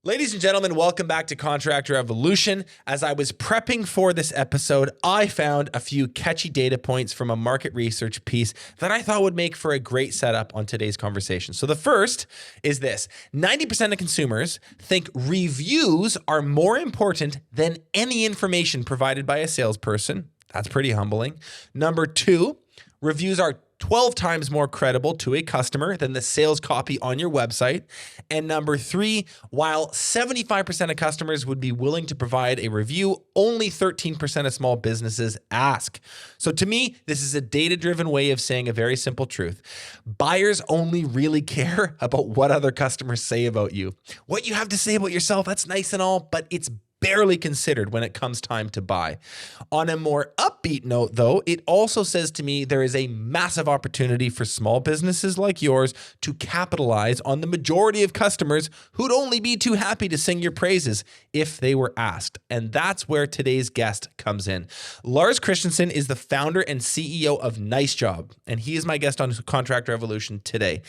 Ladies and gentlemen, welcome back to Contractor Evolution. As I was prepping for this episode, I found a few catchy data points from a market research piece that I thought would make for a great setup on today's conversation. So the first is this: 90% of consumers think reviews are more important than any information provided by a salesperson. That's pretty humbling. Number two, reviews are 12 times more credible to a customer than the sales copy on your website. And number three, while 75% of customers would be willing to provide a review, only 13% of small businesses ask. So to me, this is a data-driven way of saying a very simple truth. Buyers only really care about what other customers say about you. What you have to say about yourself, that's nice and all, but it's barely considered when it comes time to buy. On a more upbeat note, though, it also says to me there is a massive opportunity for small businesses like yours to capitalize on the majority of customers who'd only be too happy to sing your praises if they were asked. And that's where today's guest comes in. Lars Kristensen is the founder and CEO of NiceJob, and he is my guest on Contractor Evolution today.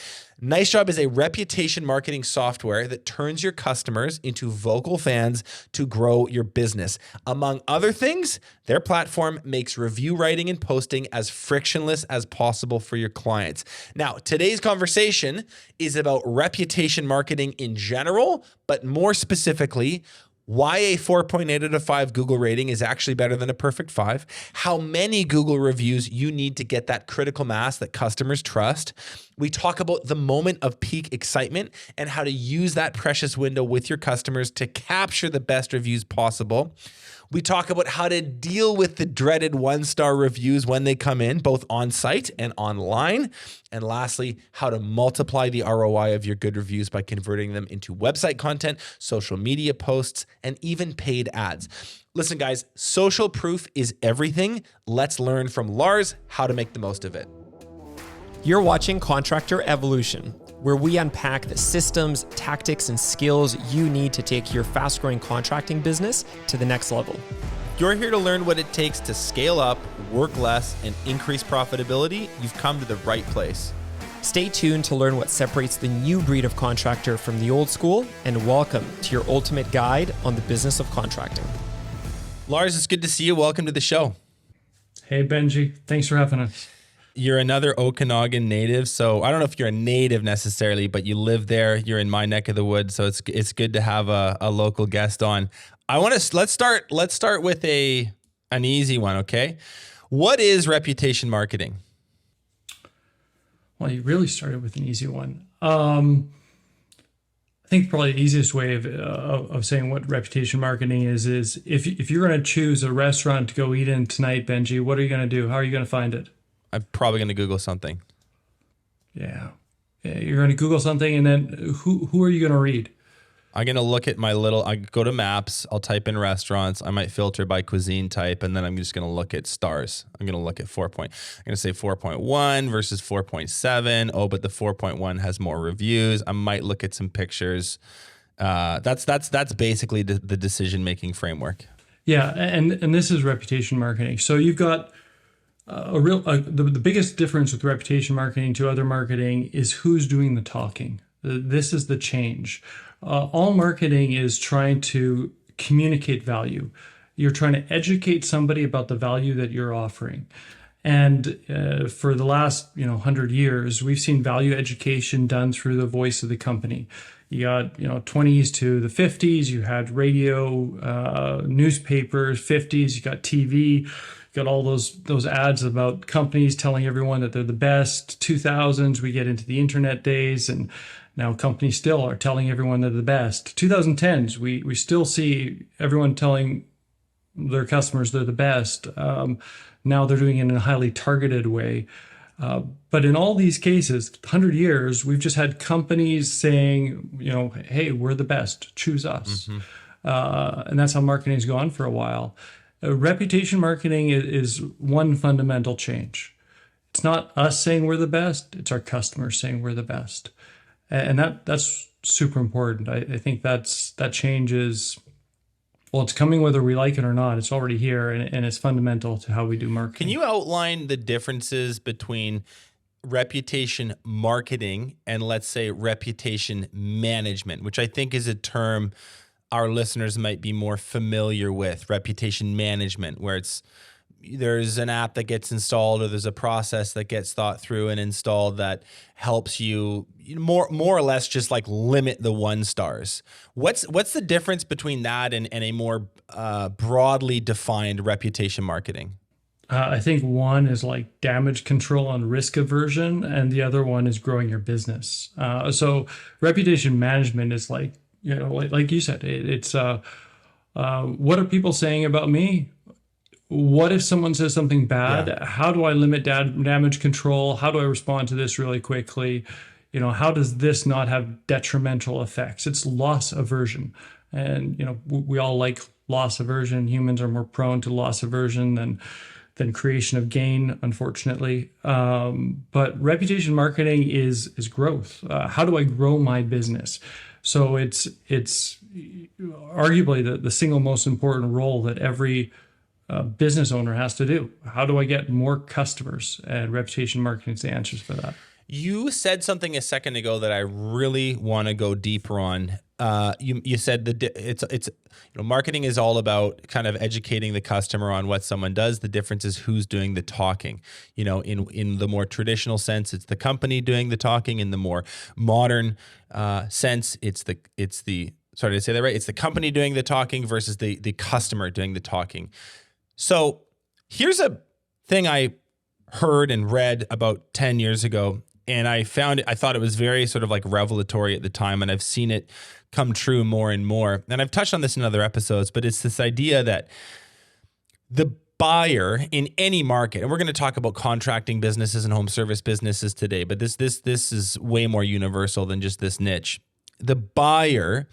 NiceJob is a reputation marketing software that turns your customers into vocal fans to grow your business. Among other things, their platform makes review writing and posting as frictionless as possible for your clients. Now, today's conversation is about reputation marketing in general, but more specifically, why a 4.8 out of 5 Google rating is actually better than a perfect 5, how many Google reviews you need to get that critical mass that customers trust. We talk about the moment of peak excitement and how to use that precious window with your customers to capture the best reviews possible. We talk about how to deal with the dreaded one-star reviews when they come in, both on-site and online. And lastly, how to multiply the ROI of your good reviews by converting them into website content, social media posts, and even paid ads. Listen, guys, social proof is everything. Let's learn from Lars how to make the most of it. You're watching Contractor Evolution, where we unpack the systems, tactics, and skills you need to take your fast-growing contracting business to the next level. You're here to learn what it takes to scale up, work less, and increase profitability. You've come to the right place. Stay tuned to learn what separates the new breed of contractor from the old school, and welcome to your ultimate guide on the business of contracting. Lars, it's good to see you. Welcome to the show. Hey, Benji. Thanks for having us. You're another Okanagan native, so I don't know if you're a native necessarily, but you live there. You're in my neck of the woods, so it's good to have a local guest on. Let's start with an easy one, okay? What is reputation marketing? Well, you really started with an easy one. I think probably the easiest way of saying what reputation marketing is if you're going to choose a restaurant to go eat in tonight, Benji, what are you going to do? How are you going to find it? I'm probably going to Google something. Yeah, you're going to Google something, and then who are you going to read? I'm going to look at I go to maps, I'll type in restaurants, I might filter by cuisine type, and then I'm just going to look at stars. I'm going to look at I'm going to say 4.1 versus 4.7. Oh, but the 4.1 has more reviews. I might look at some pictures. That's basically the decision-making framework. Yeah, and this is reputation marketing. So you've got the biggest difference with reputation marketing to other marketing is who's doing the talking. This is the change. All marketing is trying to communicate value. You're trying to educate somebody about the value that you're offering. And for the last 100 years, we've seen value education done through the voice of the company. You got 20s to the 50s. You had radio, newspapers. 50s. You got TV. Got all those ads about companies telling everyone that they're the best. 2000s, we get into the internet days, and now companies still are telling everyone they're the best. 2010s, we still see everyone telling their customers they're the best. Now they're doing it in a highly targeted way. But in all these cases, 100 years, we've just had companies saying, hey, we're the best, choose us. Mm-hmm. And that's how marketing's gone for a while. Reputation marketing is one fundamental change. It's not us saying we're the best, it's our customers saying we're the best. And that's super important. I think that change is, well, it's coming whether we like it or not. It's already here, and it's fundamental to how we do marketing. Can you outline the differences between reputation marketing and let's say reputation management, which I think is a term our listeners might be more familiar with. Reputation management, where there's an app that gets installed or there's a process that gets thought through and installed that helps you more or less just like limit the 1 stars. What's the difference between that and a more broadly defined reputation marketing? I think one is like damage control and risk aversion, and the other one is growing your business. So reputation management is like, like you said, it's what are people saying about me? What if someone says something bad? Yeah. How do I limit damage control? How do I respond to this really quickly? How does this not have detrimental effects? It's loss aversion. And, we all like loss aversion. Humans are more prone to loss aversion than creation of gain, unfortunately. But reputation marketing is growth. How do I grow my business? So it's arguably the single most important role that every business owner has to do. How do I get more customers? And reputation marketing is the answers for that. You said something a second ago that I really want to go deeper on. You said it's marketing is all about kind of educating the customer on what someone does. The difference is who's doing the talking. In the more traditional sense, it's the company doing the talking. In the more modern sense, it's the sorry, did I say that right? It's the company doing the talking versus the customer doing the talking. So here's a thing I heard and read about 10 years ago, and I thought it was very sort of like revelatory at the time, and I've seen it come true more and more. And I've touched on this in other episodes, but it's this idea that the buyer in any market, and we're going to talk about contracting businesses and home service businesses today, but this is way more universal than just this niche. The buyer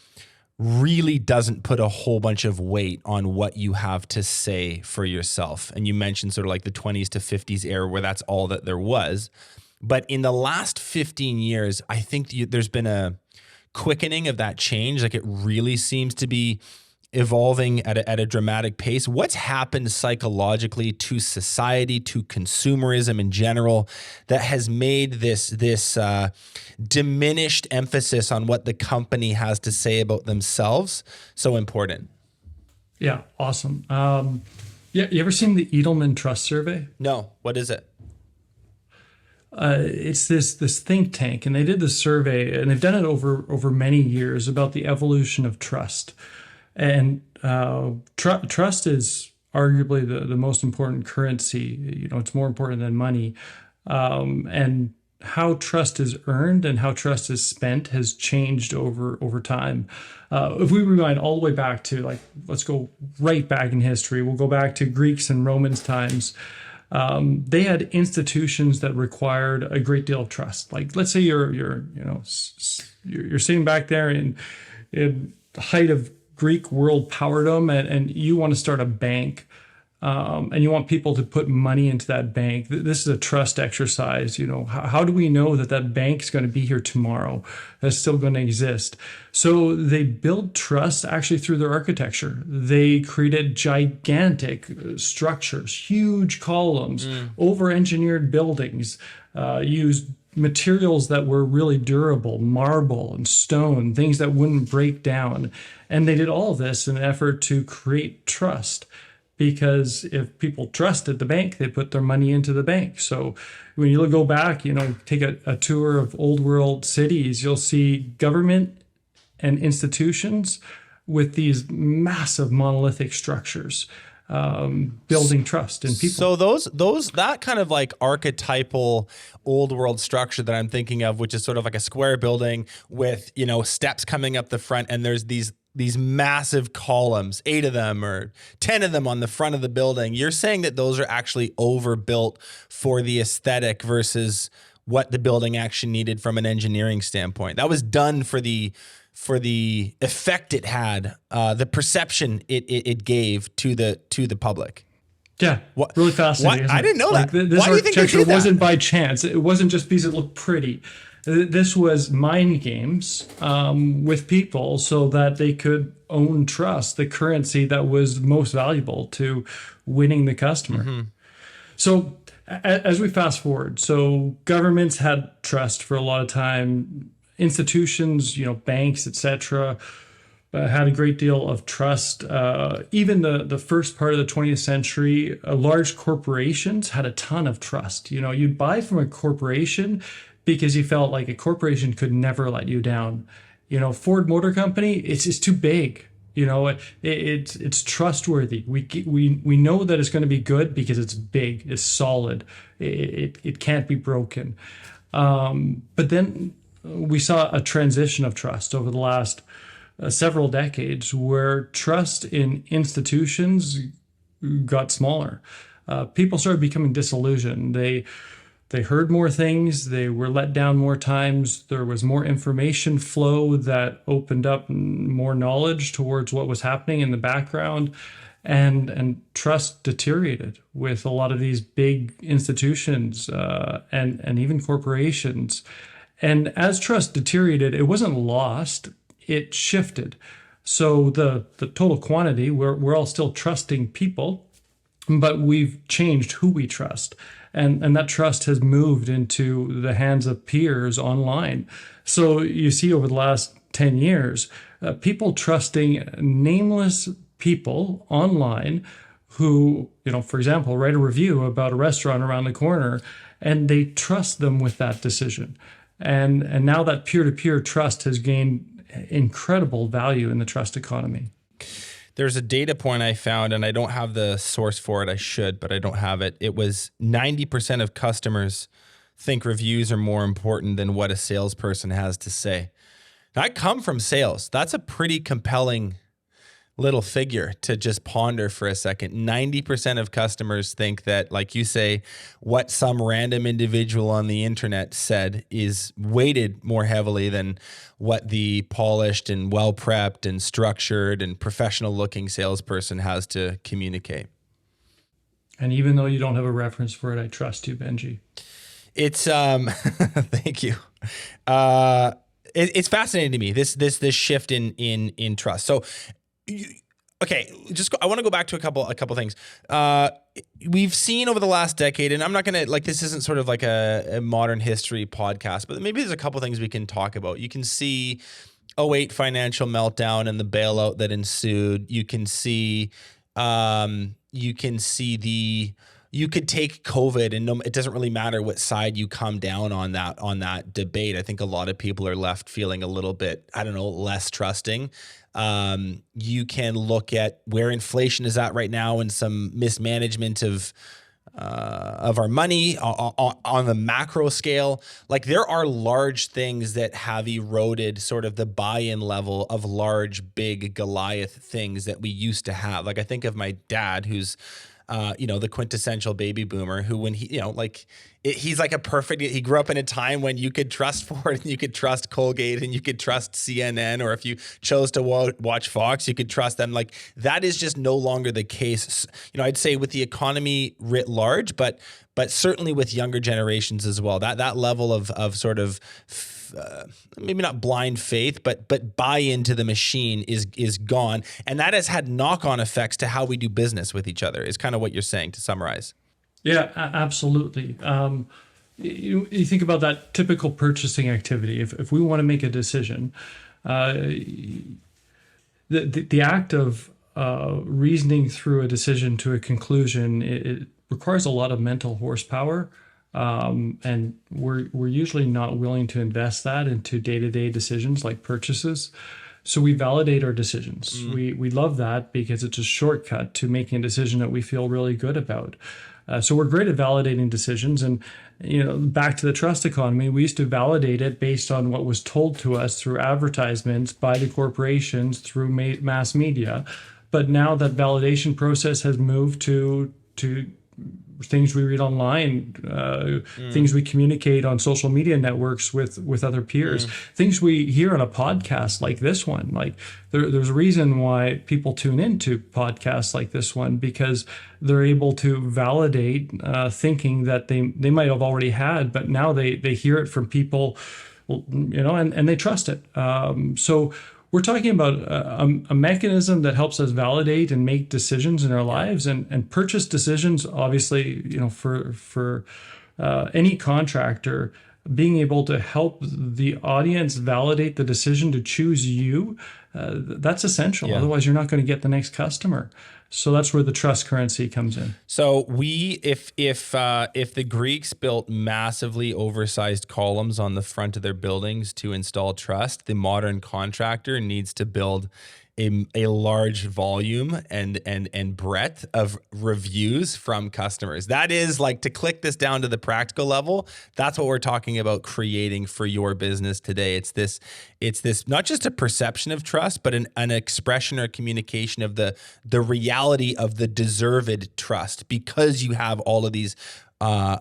really doesn't put a whole bunch of weight on what you have to say for yourself. And you mentioned sort of like the 20s to 50s era where that's all that there was. But in the last 15 years, I think there's been a quickening of that change. Like it really seems to be evolving at a dramatic pace. What's happened psychologically to society, to consumerism in general, that has made this diminished emphasis on what the company has to say about themselves so important? Yeah, awesome. You ever seen the Edelman Trust Survey? No. What is it? It's this think tank, and they did this survey, and they've done it over many years about the evolution of trust. And trust is arguably the most important currency. It's more important than money. And how trust is earned and how trust is spent has changed over time. If we rewind all the way back to let's go right back in history. We'll go back to Greeks and Romans times. They had institutions that required a great deal of trust. Like, let's say you're sitting back there in the height of Greek world powerdom, and you want to start a bank, and you want people to put money into that bank. This is a trust exercise. How do we know that bank is going to be here tomorrow? That's still going to exist. So they build trust actually through their architecture. They created gigantic structures, huge columns, over-engineered buildings, used materials that were really durable, marble and stone, things that wouldn't break down. And they did all of this in an effort to create trust, because if people trusted the bank, they put their money into the bank. So when you go back, take a tour of old world cities, you'll see government and institutions with these massive monolithic structures. Building trust in people. So that kind of like archetypal old world structure that I'm thinking of, which is sort of like a square building with, steps coming up the front, and there's these massive columns, 8 of them or 10 of them on the front of the building. You're saying that those are actually overbuilt for the aesthetic versus what the building actually needed from an engineering standpoint. That was done for the effect it had, the perception it gave to the public. Yeah, really fascinating. I didn't know that. This Why do you think they did that? Wasn't by chance. It wasn't just because it looked pretty. This was mind games with people so that they could own trust, the currency that was most valuable to winning the customer. Mm-hmm. So as we fast forward, so governments had trust for a lot of time. Institutions, banks, etc., had a great deal of trust. Even the first part of the 20th century, large corporations had a ton of trust. You'd buy from a corporation because you felt like a corporation could never let you down. Ford Motor Company, it's just too big. It's trustworthy. We know that it's going to be good because it's big, it's solid, it can't be broken. But then we saw a transition of trust over the last several decades where trust in institutions got smaller. People started becoming disillusioned. They heard more things. They were let down more times. There was more information flow that opened up more knowledge towards what was happening in the background. And trust deteriorated with a lot of these big institutions and even corporations. And as trust deteriorated, it wasn't lost, it shifted. So the total quantity, we're all still trusting people, but we've changed who we trust. And that trust has moved into the hands of peers online. So you see over the last 10 years, people trusting nameless people online who, for example, write a review about a restaurant around the corner, and they trust them with that decision. And now that peer-to-peer trust has gained incredible value in the trust economy. There's a data point I found, and I don't have the source for it. I should, but I don't have it. It was 90% of customers think reviews are more important than what a salesperson has to say. Now, I come from sales. That's a pretty compelling little figure to just ponder for a second. 90% of customers think that, like you say, what some random individual on the internet said is weighted more heavily than what the polished and well-prepped and structured and professional-looking salesperson has to communicate. And even though you don't have a reference for it, I trust you, Benji. It's thank you. It's fascinating to me, this shift in trust. So, okay, I want to go back to a couple things. We've seen over the last decade, and I'm not going to, this isn't sort of like a modern history podcast, but maybe there's a couple things we can talk about. You can see '08 financial meltdown and the bailout that ensued. You can see you could take COVID, and it doesn't really matter what side you come down on that debate. I think a lot of people are left feeling a little bit, less trusting. You can look at where inflation is at right now and some mismanagement of our money on the macro scale. Like, there are large things that have eroded sort of the buy-in level of large, big Goliath things that we used to have. Like, I think of my dad, who's the quintessential baby boomer, who when he's like he grew up in a time when you could trust Ford and you could trust Colgate and you could trust CNN, or if you chose to watch Fox, you could trust them. Like, that is just no longer the case. I'd say with the economy writ large, but certainly with younger generations as well. That level of sort of maybe not blind faith, but buy into the machine is gone, and that has had knock-on effects to how we do business with each other. Is kind of what you're saying, to summarize. Yeah, absolutely. You think about that typical purchasing activity. If we want to make a decision, the act of reasoning through a decision to a conclusion, it requires a lot of mental horsepower. And we're usually not willing to invest that into day-to-day decisions like purchases. So we validate our decisions. We love that because it's a shortcut to making a decision that we feel really good about. So we're great at validating decisions. And, back to the trust economy, we used to validate it based on what was told to us through advertisements by the corporations, through mass media. But now that validation process has moved to things we read online, things we communicate on social media networks with other peers, things we hear on a podcast like this one. Like, there's a reason why people tune into podcasts like this one, because they're able to validate thinking that they might have already had, but now they hear it from people, and they trust it. So we're talking about a mechanism that helps us validate and make decisions in our lives, and purchase decisions. Obviously, for any contractor, being able to help the audience validate the decision to choose you, that's essential. Yeah. Otherwise, you're not going to get the next customer. So that's where the trust currency comes in. So if the Greeks built massively oversized columns on the front of their buildings to install trust, the modern contractor needs to build a large volume and breadth of reviews from customers. That is, like, to click this down to the practical level, that's what we're talking about creating for your business today. It's this not just a perception of trust, but an expression or communication of the reality of the deserved trust, because you have all of these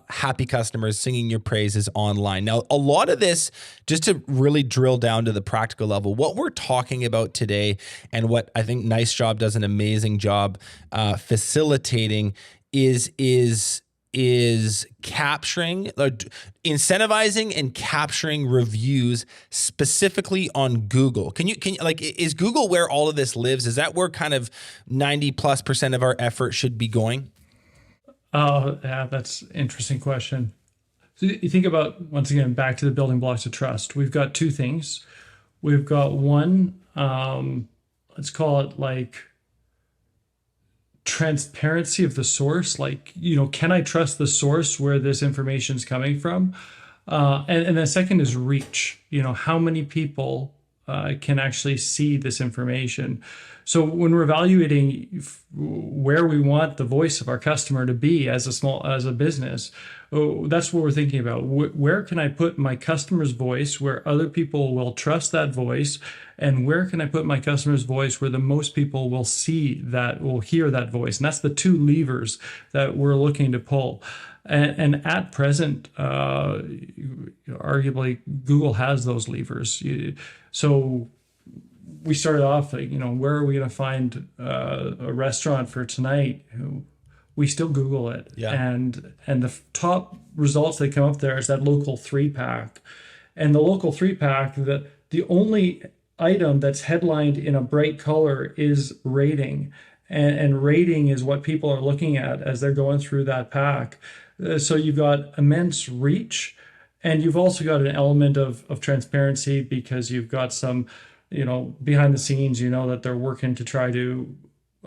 happy customers singing your praises online. Now, a lot of this, just to really drill down to the practical level, what we're talking about today, and what I think NiceJob does an amazing job facilitating, is capturing, incentivizing and capturing reviews specifically on Google. Can you like, is Google where all of this lives? Is that where kind of 90+% of our effort should be going? Oh, yeah, that's an interesting question. So you think about, once again, back to the building blocks of trust. We've got two things. We've got one, let's call it like transparency of the source. Like, can I trust the source where this information is coming from? And the second is reach. How many people can actually see this information? So when we're evaluating where we want the voice of our customer to be as a business, that's what we're thinking about. Where can I put my customer's voice where other people will trust that voice? And where can I put my customer's voice where the most people will hear that voice? And that's the two levers that we're looking to pull. And at present, arguably, Google has those levers. So we started off like, where are we going to find a restaurant for tonight? We still Google it. Yeah. And the top results that come up there is that local 3-pack. And the local 3-pack, the only item that's headlined in a bright color is rating. And rating is what people are looking at as they're going through that pack. So you've got immense reach, and you've also got an element of transparency, because you've got some, behind the scenes, that they're working to try to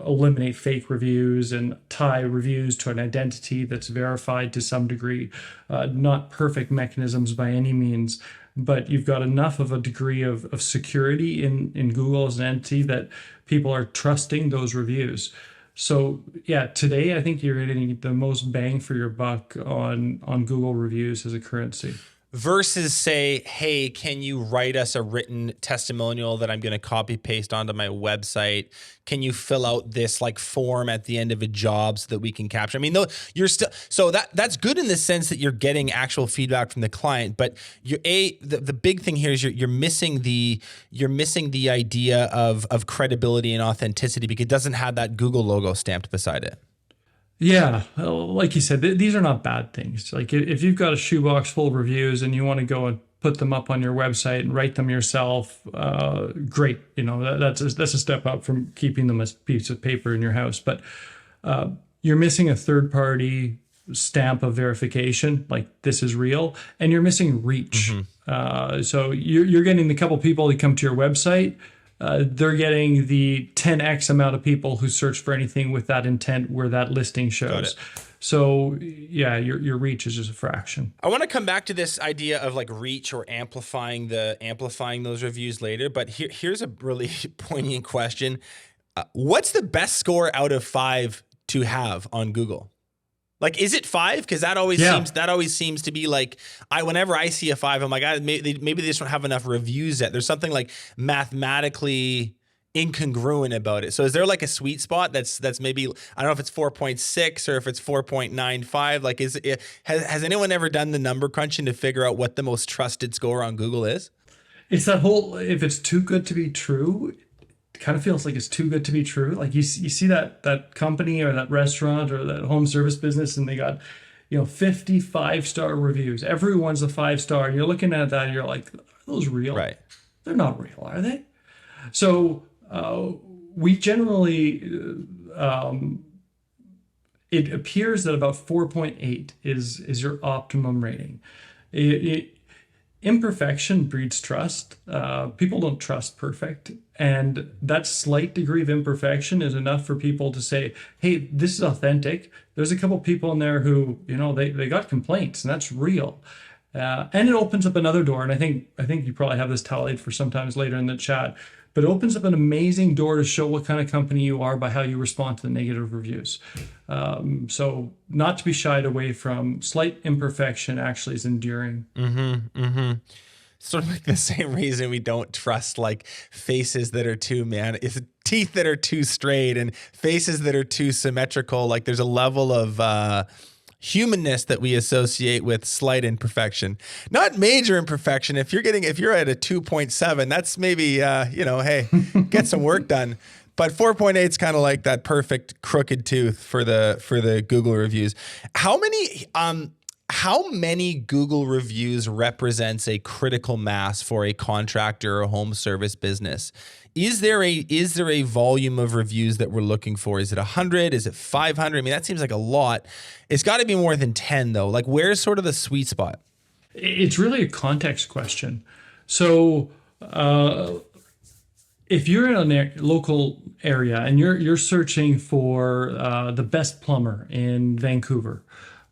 eliminate fake reviews and tie reviews to an identity that's verified to some degree. Not perfect mechanisms by any means, but you've got enough of a degree of security in Google as an entity that people are trusting those reviews. So yeah, today I think you're getting the most bang for your buck on Google reviews as a currency. Versus say, hey, can you write us a written testimonial that I'm going to copy paste onto my website? Can you fill out this like form at the end of a job so that we can capture? I mean, though you're still, so that's good in the sense that you're getting actual feedback from the client, but the big thing here is you're missing the idea of credibility and authenticity, because it doesn't have that Google logo stamped beside it. Yeah, like you said, these are not bad things. Like if you've got a shoebox full of reviews and you want to go and put them up on your website and write them yourself, great. That's a step up from keeping them as a piece of paper in your house. But you're missing a third-party stamp of verification, like this is real, and you're missing reach. Mm-hmm. So you're getting the couple people that come to your website. They're getting the 10x amount of people who search for anything with that intent where that listing shows. So yeah, your reach is just a fraction. I want to come back to this idea of like reach or amplifying those reviews later, but here's a really poignant question. What's the best score out of 5 to have on Google? Like, is it 5? Because that always seems to be like, whenever I see a 5, I'm like, maybe they just don't have enough reviews yet. There's something like mathematically incongruent about it. So is there like a sweet spot that's maybe, I don't know if it's 4.6 or if it's 4.95? Like, has anyone ever done the number crunching to figure out what the most trusted score on Google is? It's that whole, if it's too good to be true, kind of feels like it's too good to be true. Like you see that company or that restaurant or that home service business, and they got 50 5-star reviews. Everyone's a 5-star, and you're looking at that and you're like, are those real? Right. They're not real, are they? So we generally, it appears that about 4.8 is your optimum rating. Imperfection breeds trust. People don't trust perfect. And that slight degree of imperfection is enough for people to say, hey, this is authentic. There's a couple people in there who, they got complaints, and that's real. And it opens up another door. And I think you probably have this tallied for sometimes later in the chat, but it opens up an amazing door to show what kind of company you are by how you respond to the negative reviews. So not to be shied away from, slight imperfection actually is enduring. Sort of like the same reason we don't trust like faces that are too is teeth that are too straight and faces that are too symmetrical. Like there's a level of humanness that we associate with slight imperfection, not major imperfection. If you're at a 2.7, that's maybe hey, get some work done. But 4.8 is kind of like that perfect crooked tooth for the Google reviews. How many Google reviews represents a critical mass for a contractor or home service business? Is there a volume of reviews that we're looking for? Is it 100? Is it 500? I mean, that seems like a lot. It's got to be more than 10 though. Like where's sort of the sweet spot? It's really a context question. So if you're in a local area and you're searching for the best plumber in Vancouver,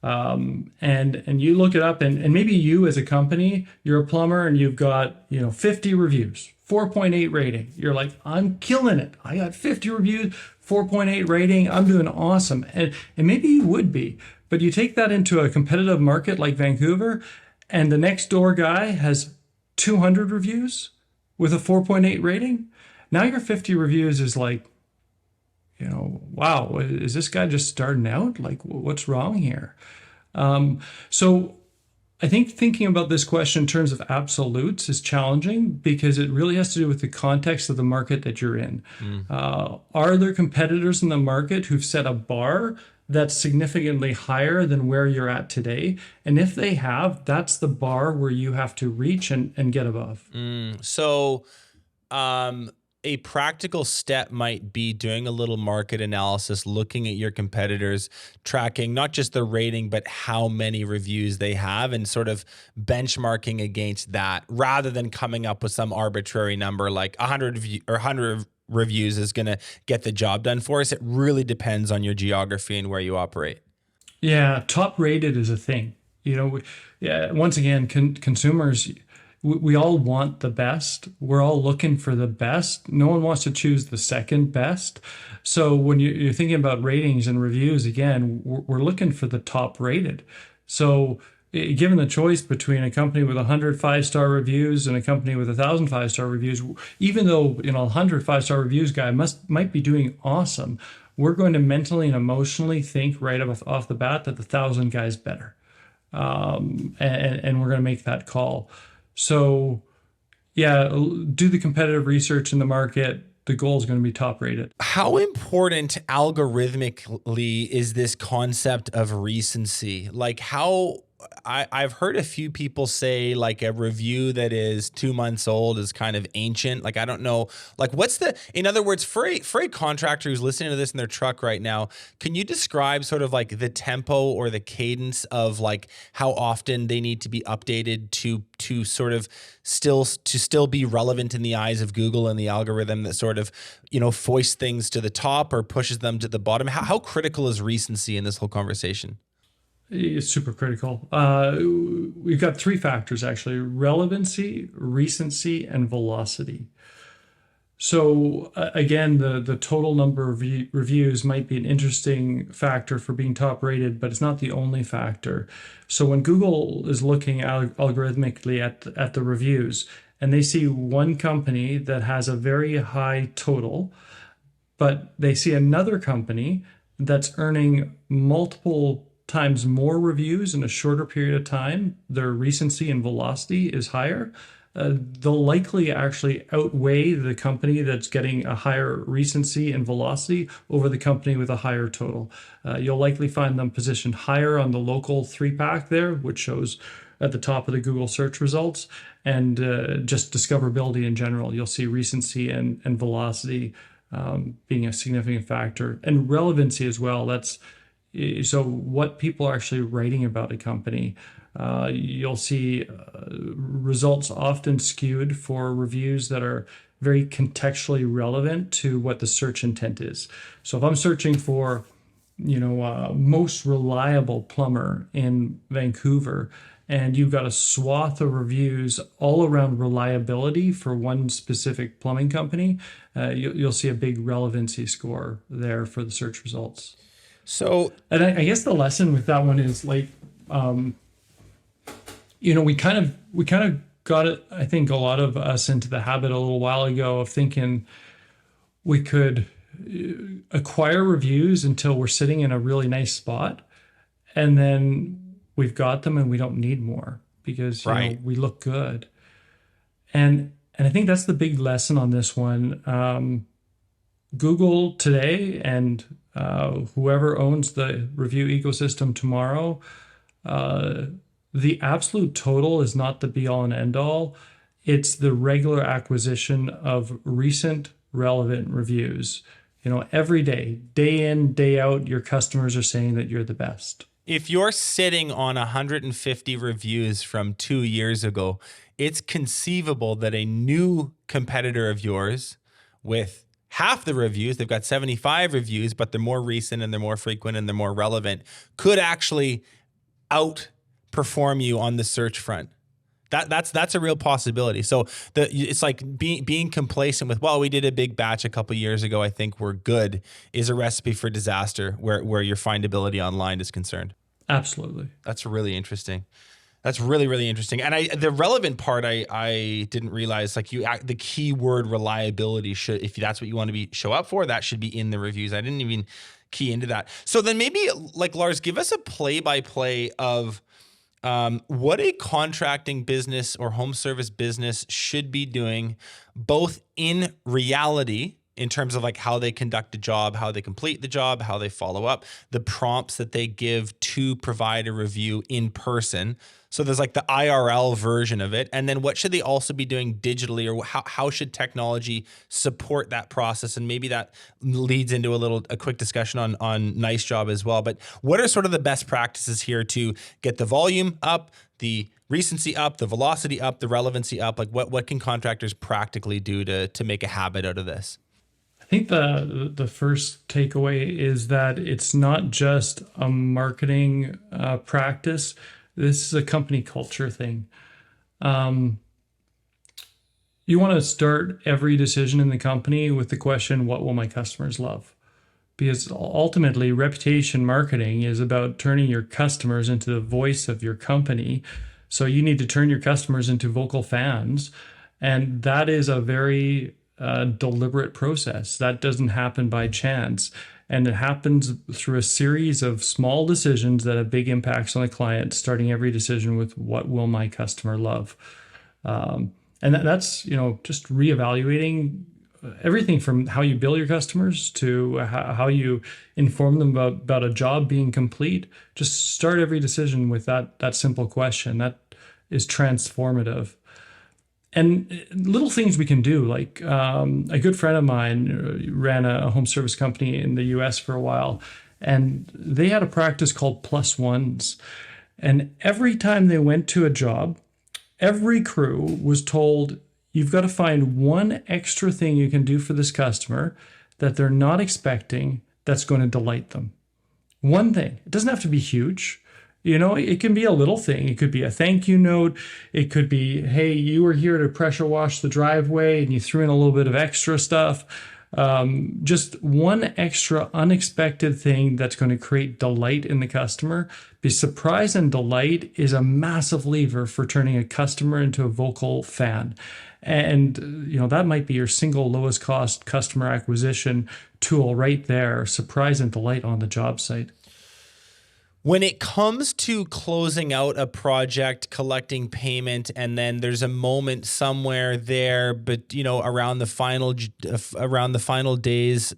and you look it up, and maybe you as a company, you're a plumber and you've got 50 reviews, 4.8 rating. You're like, I'm killing it. I got 50 reviews, 4.8 rating. I'm doing awesome. And maybe you would be, but you take that into a competitive market like Vancouver, and the next door guy has 200 reviews with a 4.8 rating. Now your 50 reviews is like, wow, is this guy just starting out? Like, what's wrong here? So I think thinking about this question in terms of absolutes is challenging because it really has to do with the context of the market that you're in. Are there competitors in the market who've set a bar that's significantly higher than where you're at today? And if they have, that's the bar where you have to reach and get above. So a practical step might be doing a little market analysis, looking at your competitors, tracking not just the rating, but how many reviews they have and sort of benchmarking against that rather than coming up with some arbitrary number like 100 reviews is going to get the job done for us. It really depends on your geography and where you operate. Yeah, top rated is a thing. Once again, consumers, we all want the best. We're all looking for the best. No one wants to choose the second best. So when you're thinking about ratings and reviews, again, we're looking for the top rated. So given the choice between a company with 100 5-star reviews and a company with 1,000 5-star reviews, even though 100 5-star reviews guy might be doing awesome, we're going to mentally and emotionally think right off the bat that the 1,000 guy's better, and we're going to make that call. So, yeah, do the competitive research in the market. The goal is going to be top rated. How important algorithmically is this concept of recency? Like I've heard a few people say like a review that is 2 months old is kind of ancient. Like, I don't know, like in other words, for a contractor who's listening to this in their truck right now, can you describe sort of like the tempo or the cadence of like how often they need to be updated to sort of still be relevant in the eyes of Google and the algorithm that sort of, foists things to the top or pushes them to the bottom? How critical is recency in this whole conversation? It's super critical. We've got 3 factors, actually: relevancy, recency, and velocity. So again, the total number of reviews might be an interesting factor for being top rated, but it's not the only factor. So when Google is looking algorithmically at the reviews and they see one company that has a very high total, but they see another company that's earning multiple times more reviews in a shorter period of time, their recency and velocity is higher, they'll likely actually outweigh the company that's getting a higher recency and velocity over the company with a higher total. You'll likely find them positioned higher on the local 3-pack there, which shows at the top of the Google search results. and just discoverability in general. You'll see recency and velocity being a significant factor, and relevancy as well. So what people are actually writing about a company. You'll see results often skewed for reviews that are very contextually relevant to what the search intent is. So if I'm searching for, most reliable plumber in Vancouver, and you've got a swath of reviews all around reliability for one specific plumbing company, you'll see a big relevancy score there for the search results. So, and I guess the lesson with that one is like, we kind of got it. I think a lot of us into the habit a little while ago of thinking we could acquire reviews until we're sitting in a really nice spot, and then we've got them and we don't need more because we look good. And I think that's the big lesson on this one. Google today and whoever owns the review ecosystem tomorrow, the absolute total is not the be all and end all. It's the regular acquisition of recent relevant reviews. Every day, day in, day out, your customers are saying that you're the best. If you're sitting on 150 reviews from 2 years ago, it's conceivable that a new competitor of yours with half the reviews, they've got 75 reviews, but they're more recent and they're more frequent and they're more relevant, could actually outperform you on the search front. That's a real possibility. So it's like being complacent with, well, we did a big batch a couple years ago, I think we're good, is a recipe for disaster where your findability online is concerned. Absolutely. That's really interesting. That's really, really interesting. And the relevant part I didn't realize, like the keyword reliability should, if that's what you want to show up for, that should be in the reviews. I didn't even key into that. So then maybe like Lars, give us a play-by-play of what a contracting business or home service business should be doing, both in reality, in terms of like how they conduct a job, how they complete the job, how they follow up, the prompts that they give to provide a review in person. So there's like the IRL version of it. And then what should they also be doing digitally, or how should technology support that process? And maybe that leads into a quick discussion on NiceJob as well. But what are sort of the best practices here to get the volume up, the recency up, the velocity up, the relevancy up? Like what can contractors practically do to make a habit out of this? I think the first takeaway is that it's not just a marketing practice. This is a company culture thing. You want to start every decision in the company with the question, what will my customers love? Because ultimately, reputation marketing is about turning your customers into the voice of your company. So you need to turn your customers into vocal fans. And that is a very deliberate process. That doesn't happen by chance. And it happens through a series of small decisions that have big impacts on the client, starting every decision with what will my customer love? And that's, just reevaluating everything from how you bill your customers to how you inform them about a job being complete. Just start every decision with that simple question. That is transformative. And little things we can do, like a good friend of mine ran a home service company in the US for a while, and they had a practice called plus ones. And every time they went to a job, every crew was told, you've got to find one extra thing you can do for this customer that they're not expecting that's going to delight them. One thing. It doesn't have to be huge. It can be a little thing. It could be a thank you note. It could be, hey, you were here to pressure wash the driveway and you threw in a little bit of extra stuff. Just one extra unexpected thing that's going to create delight in the customer. Because surprise and delight is a massive lever for turning a customer into a vocal fan. And, that might be your single lowest cost customer acquisition tool right there. Surprise and delight on the job site. When it comes to closing out a project, collecting payment, and then there's a moment somewhere there, but around the final days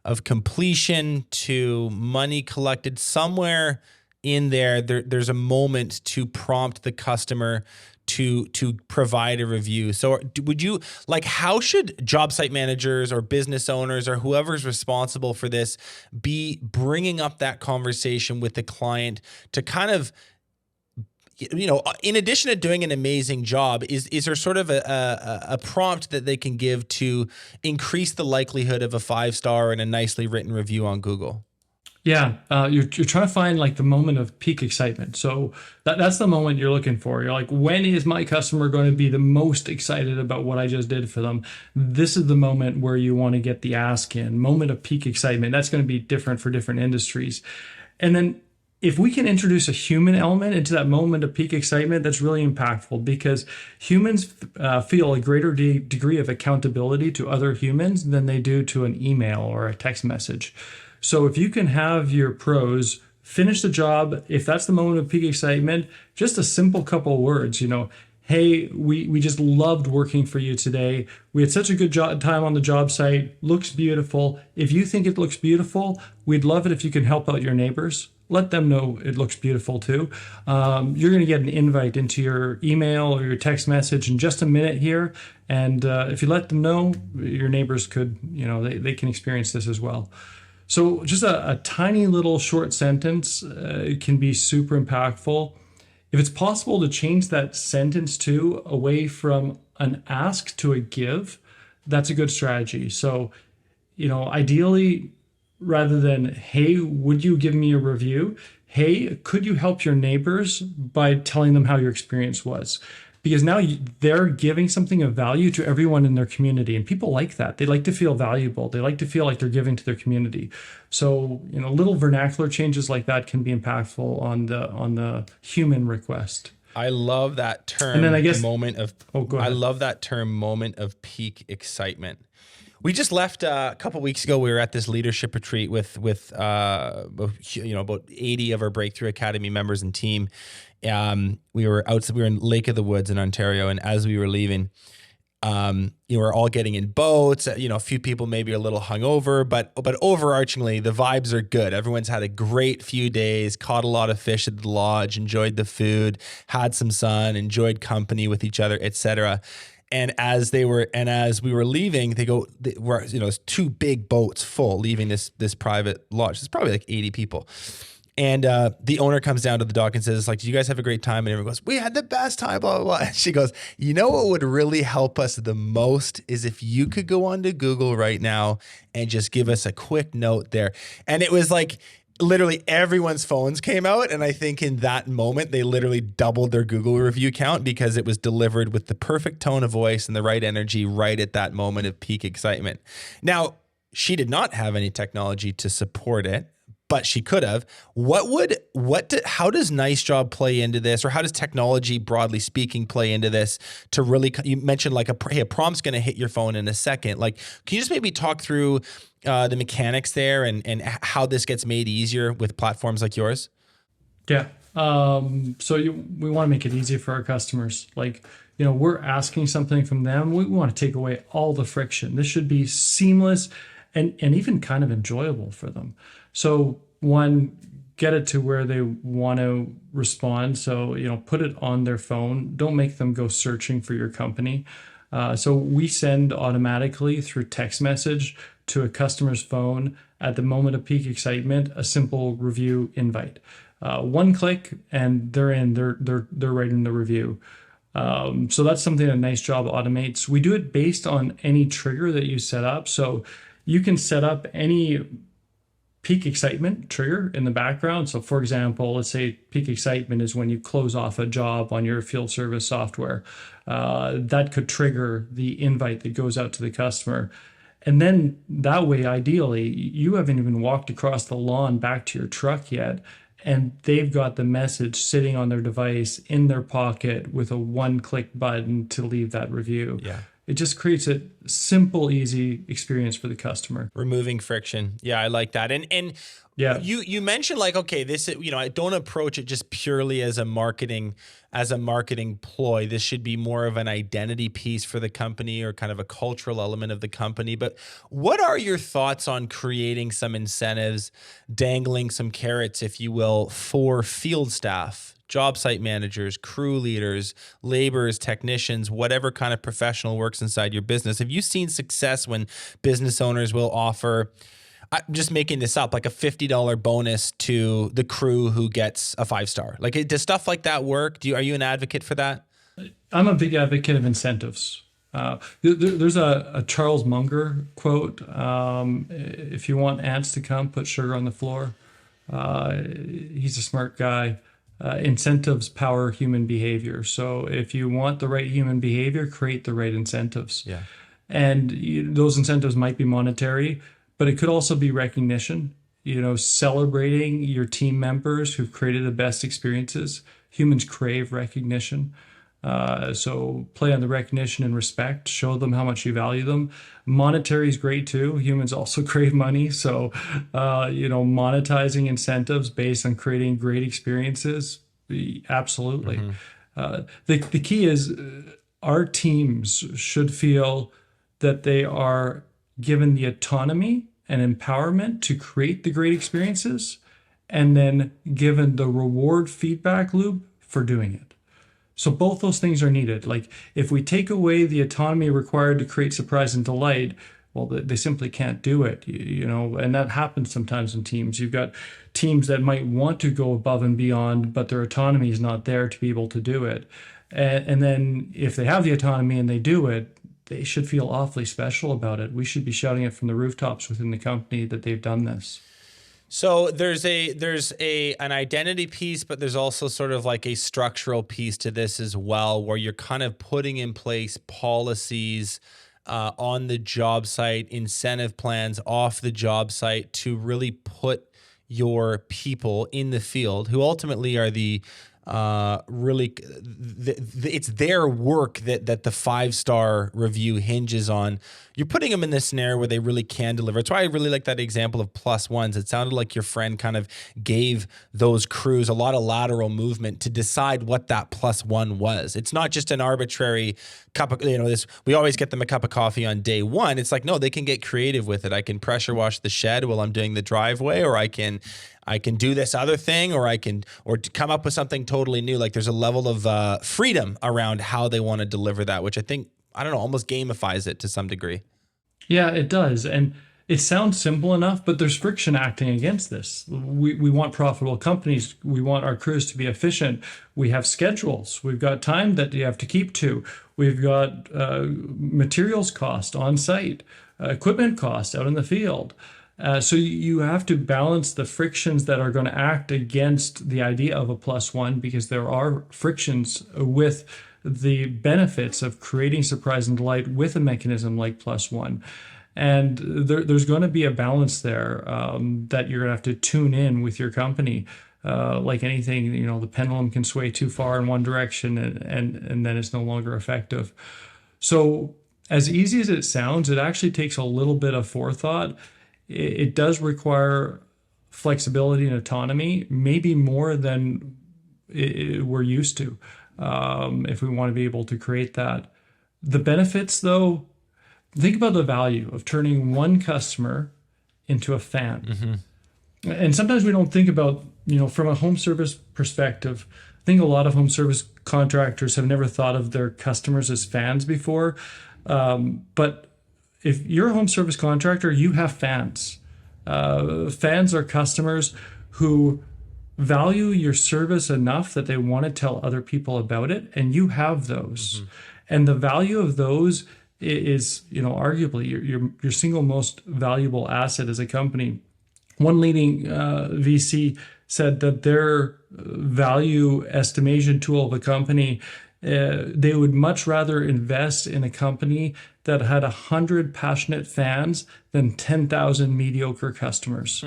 of completion to money collected, somewhere in there's a moment to prompt the customer to provide a review. So would you like, how should job site managers or business owners or whoever's responsible for this be bringing up that conversation with the client to kind of, in addition to doing an amazing job, is there sort of a prompt that they can give to increase the likelihood of a 5-star and a nicely written review on Google? Yeah, you're trying to find like the moment of peak excitement. So that's the moment you're looking for. You're like, when is my customer going to be the most excited about what I just did for them? This is the moment where you want to get the ask in. Moment of peak excitement. That's going to be different for different industries. And then if we can introduce a human element into that moment of peak excitement, that's really impactful, because humans feel a greater degree of accountability to other humans than they do to an email or a text message. So if you can have your pros finish the job, if that's the moment of peak excitement, just a simple couple of words, hey, we just loved working for you today. We had such a good time on the job site. Looks beautiful. If you think it looks beautiful, we'd love it if you can help out your neighbors. Let them know it looks beautiful too. You're going to get an invite into your email or your text message in just a minute here. And if you let them know, your neighbors could, they can experience this as well. So just a tiny little short sentence can be super impactful. If it's possible to change that sentence to away from an ask to a give, that's a good strategy. So, ideally, rather than, hey, would you give me a review? Hey, could you help your neighbors by telling them how your experience was? Because now they're giving something of value to everyone in their community. And people like that. They like to feel valuable. They like to feel like they're giving to their community. So, little vernacular changes like that can be impactful on the human request. I love that term. And then I guess I love that term, moment of peak excitement. We just left a couple of weeks ago. We were at this leadership retreat with about 80 of our Breakthrough Academy members and team. We were in Lake of the Woods in Ontario, and as we were leaving, we're all getting in boats. A few people maybe a little hungover, but overarchingly the vibes are good. Everyone's had a great few days, caught a lot of fish at the lodge, enjoyed the food, had some sun, enjoyed company with each other, etc. And as we were leaving, it's 2 big boats full leaving this private lodge. It's probably like 80 people. And the owner comes down to the dock and says, like, did you guys have a great time? And everyone goes, we had the best time, blah, blah, blah. And she goes, what would really help us the most is if you could go onto Google right now and just give us a quick note there. And it was like, literally everyone's phones came out. And I think in that moment, they literally doubled their Google review count because it was delivered with the perfect tone of voice and the right energy right at that moment of peak excitement. Now, she did not have any technology to support it, but she could have. How does NiceJob play into this, or how does technology, broadly speaking, play into this to really, you mentioned like a prompt's going to hit your phone in a second. Like, can you just maybe talk through the mechanics there and how this gets made easier with platforms like yours? Yeah. So we want to make it easy for our customers. Like, we're asking something from them. We want to take away all the friction. This should be seamless and even kind of enjoyable for them. So one, get it to where they want to respond. So, put it on their phone. Don't make them go searching for your company. So we send automatically through text message to a customer's phone at the moment of peak excitement, a simple review invite. One click and they're in, they're writing the review. So that's something that NiceJob automates. We do it based on any trigger that you set up. So you can set up any peak excitement trigger in the background. So for example, let's say peak excitement is when you close off a job on your field service software. That could trigger the invite that goes out to the customer. And then that way, ideally, you haven't even walked across the lawn back to your truck yet, and they've got the message sitting on their device in their pocket with a one-click button to leave that review. Yeah. It just creates a simple, easy experience for the customer. Removing friction. Yeah, I like that. And yeah, you mentioned like, okay, this, I don't approach it just purely as a marketing ploy. This should be more of an identity piece for the company or kind of a cultural element of the company. But what are your thoughts on creating some incentives, dangling some carrots, if you will, for field staff job site managers, crew leaders, laborers, technicians, whatever kind of professional works inside your business. Have you seen success when business owners will offer, I'm just making this up, like a $50 bonus to the crew who gets a 5-star? Like, does stuff like that work? Are you an advocate for that? I'm a big advocate of incentives. There's a Charles Munger quote, if you want ants to come, put sugar on the floor. He's a smart guy. Incentives power human behavior. So if you want the right human behavior, create the right incentives. Yeah. And those incentives might be monetary, but it could also be recognition, celebrating your team members who've created the best experiences. Humans crave recognition. So play on the recognition and respect, show them how much you value them. Monetary is great too. Humans also crave money. So, monetizing incentives based on creating great experiences, absolutely. The key is our teams should feel that they are given the autonomy and empowerment to create the great experiences, and then given the reward feedback loop for doing it. So both those things are needed. Like, if we take away the autonomy required to create surprise and delight, well, they simply can't do it, and that happens sometimes in teams. You've got teams that might want to go above and beyond, but their autonomy is not there to be able to do it. And then if they have the autonomy and they do it, they should feel awfully special about it. We should be shouting it from the rooftops within the company that they've done this. So there's an identity piece, but there's also sort of like a structural piece to this as well, where you're kind of putting in place policies on the job site, incentive plans off the job site to really put your people in the field, who ultimately are it's their work that the 5-star review hinges on. You're putting them in this scenario where they really can deliver. That's why I really like that example of +1s. It sounded like your friend kind of gave those crews a lot of lateral movement to decide what that +1 was. It's not just an arbitrary cup of, we always get them a cup of coffee on day one. It's like, no, they can get creative with it. I can pressure wash the shed while I'm doing the driveway, or I can do this other thing, or come up with something totally new. Like, there's a level of freedom around how they want to deliver that, which I think, almost gamifies it to some degree. Yeah, it does. And it sounds simple enough, but there's friction acting against this. We want profitable companies. We want our crews to be efficient. We have schedules. We've got time that you have to keep to. We've got materials cost on site, equipment cost out in the field. So you have to balance the frictions that are going to act against the idea of a +1, because there are frictions with the benefits of creating surprise and delight with a mechanism like +1. And there's going to be a balance there that you're going to have to tune in with your company. Like anything, the pendulum can sway too far in one direction and then it's no longer effective. So as easy as it sounds, it actually takes a little bit of forethought. It does require flexibility and autonomy, maybe more than we're used to, if we want to be able to create that. The benefits, though, think about the value of turning one customer into a fan. Mm-hmm. And sometimes we don't think about, from a home service perspective, I think a lot of home service contractors have never thought of their customers as fans before. But if you're a home service contractor, you have fans. Fans are customers who value your service enough that they want to tell other people about it, and you have those. Mm-hmm. And the value of those is, arguably your single most valuable asset as a company. One leading VC said that their value estimation tool of a company, they would much rather invest in a company that had 100 passionate fans than 10,000 mediocre customers.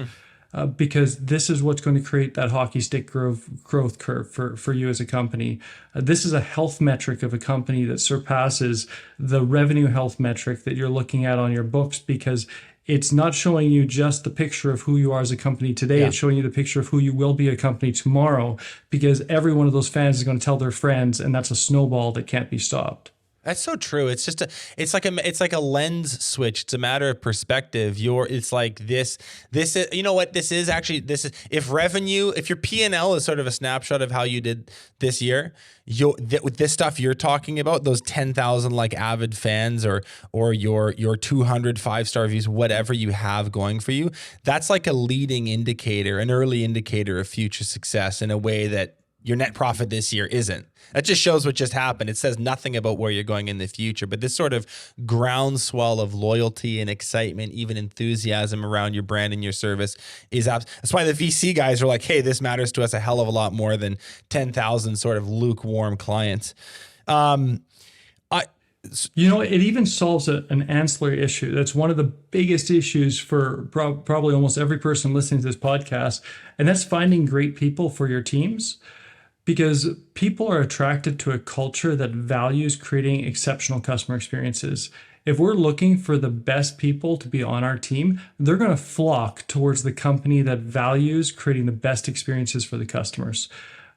Because this is what's going to create that hockey stick growth curve for you as a company. This is a health metric of a company that surpasses the revenue health metric that you're looking at on your books, because it's not showing you just the picture of who you are as a company today. Yeah. It's showing you the picture of who you will be a company tomorrow, because every one of those fans is going to tell their friends, and that's a snowball that can't be stopped. That's so true. It's like a lens switch. It's a matter of perspective. It's like this is, you know what, this is, if your P&L is sort of a snapshot of how you did this year, with this stuff you're talking about, those 10,000 like avid fans or your 200 5-star views, whatever you have going for you, that's like a leading indicator, an early indicator of future success in a way that your net profit this year isn't. That just shows what just happened. It says nothing about where you're going in the future, but this sort of groundswell of loyalty and excitement, even enthusiasm around your brand and your service that's why the VC guys are like, hey, this matters to us a hell of a lot more than 10,000 sort of lukewarm clients. It even solves an ancillary issue. That's one of the biggest issues for probably almost every person listening to this podcast, and that's finding great people for your teams. Because people are attracted to a culture that values creating exceptional customer experiences. If we're looking for the best people to be on our team, they're going to flock towards the company that values creating the best experiences for the customers.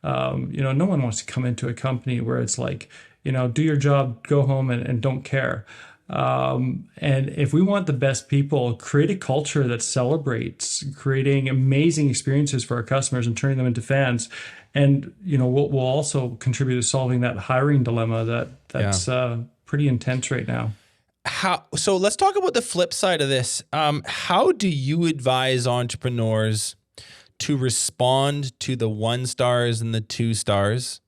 No one wants to come into a company where it's like, do your job, go home and don't care. And if we want the best people, create a culture that celebrates creating amazing experiences for our customers and turning them into fans. And, we'll also contribute to solving that hiring dilemma that's pretty intense right now. So let's talk about the flip side of this. How do you advise entrepreneurs to respond to the 1 stars and the 2 stars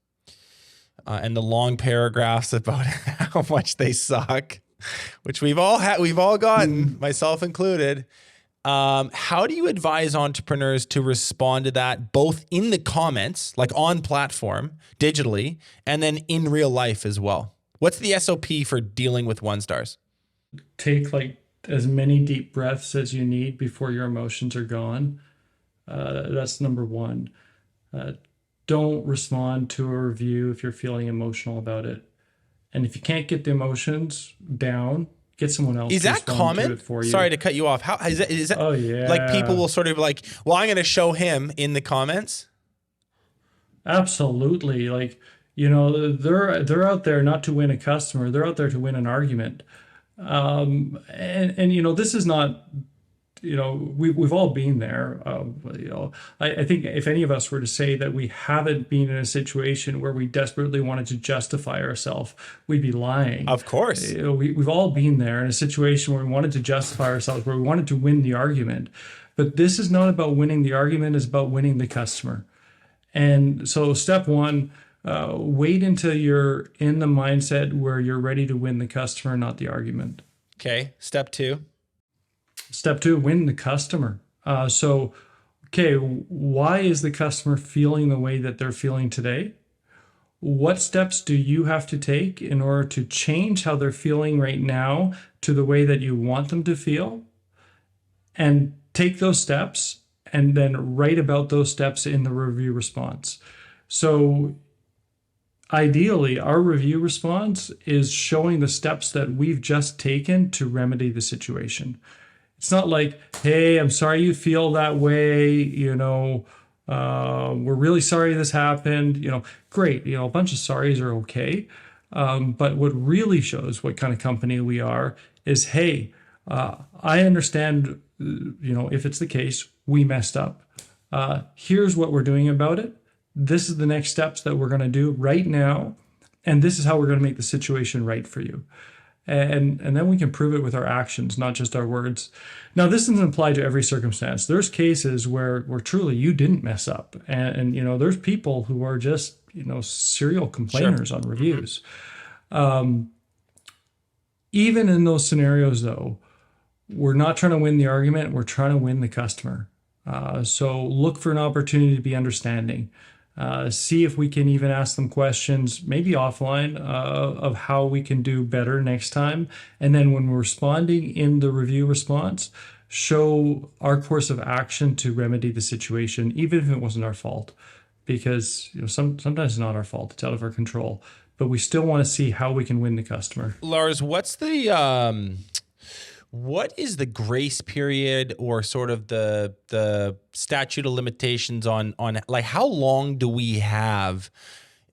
and the long paragraphs about how much they suck, which we've all gotten, myself included? How do you advise entrepreneurs to respond to that, both in the comments, like on platform, digitally, and then in real life as well? What's the SOP for dealing with 1 stars? Take like as many deep breaths as you need before your emotions are gone. That's number 1. Don't respond to a review if you're feeling emotional about it. And if you can't get the emotions down, get someone else. Is to that common? to it for you. Sorry to cut you off. How is that? Oh yeah. Like people will sort of like, well, I'm going to show him in the comments. Absolutely. Like, they're out there not to win a customer. They're out there to win an argument. And this is not, we've all been there. I think if any of us were to say that we haven't been in a situation where we desperately wanted to justify ourselves, we'd be lying. Of course. We've all been there in a situation where we wanted to justify ourselves, where we wanted to win the argument. But this is not about winning the argument, it's about winning the customer. And so step 1, wait until you're in the mindset where you're ready to win the customer, not the argument. Okay. Step 2. Step 2, win the customer. Why is the customer feeling the way that they're feeling today? What steps do you have to take in order to change how they're feeling right now to the way that you want them to feel? And take those steps and then write about those steps in the review response. So ideally, our review response is showing the steps that we've just taken to remedy the situation. It's not like, hey, I'm sorry you feel that way. We're really sorry this happened. Great. A bunch of sorries are okay. But what really shows what kind of company we are is, hey, I understand, if it's the case, we messed up. Here's what we're doing about it. This is the next steps that we're going to do right now. And this is how we're going to make the situation right for you. And then we can prove it with our actions, not just our words. Now, this doesn't apply to every circumstance. There's cases where truly you didn't mess up. And there's people who are just, serial complainers on reviews. Even in those scenarios, though, we're not trying to win the argument. We're trying to win the customer. So look for an opportunity to be understanding. See if we can even ask them questions, maybe offline, of how we can do better next time. And then when we're responding in the review response, show our course of action to remedy the situation, even if it wasn't our fault. Because sometimes it's not our fault, it's out of our control. But we still want to see how we can win the customer. Lars, what is the grace period or sort of the statute of limitations on like how long do we have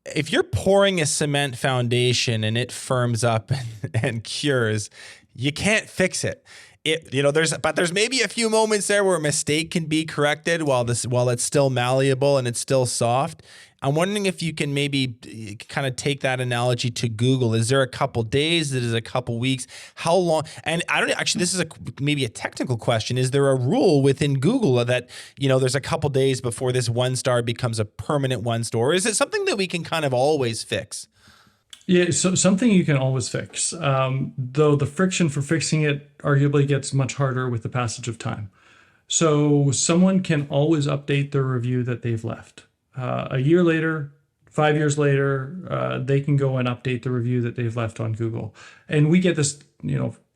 if you're pouring a cement foundation and it firms up and cures, you can't fix it. There's maybe a few moments there where a mistake can be corrected while it's still malleable and it's still soft. I'm wondering if you can maybe kind of take that analogy to Google. Is there a couple days? Is it a couple weeks? How long? And I don't actually, this is maybe a technical question. Is there a rule within Google that, there's a couple days before this 1-star becomes a permanent 1-star? Or is it something that we can kind of always fix? Yeah, so something you can always fix, though the friction for fixing it arguably gets much harder with the passage of time. So someone can always update the review that they've left. A year later, 5 years later, they can go and update the review that they've left on Google. And we get this,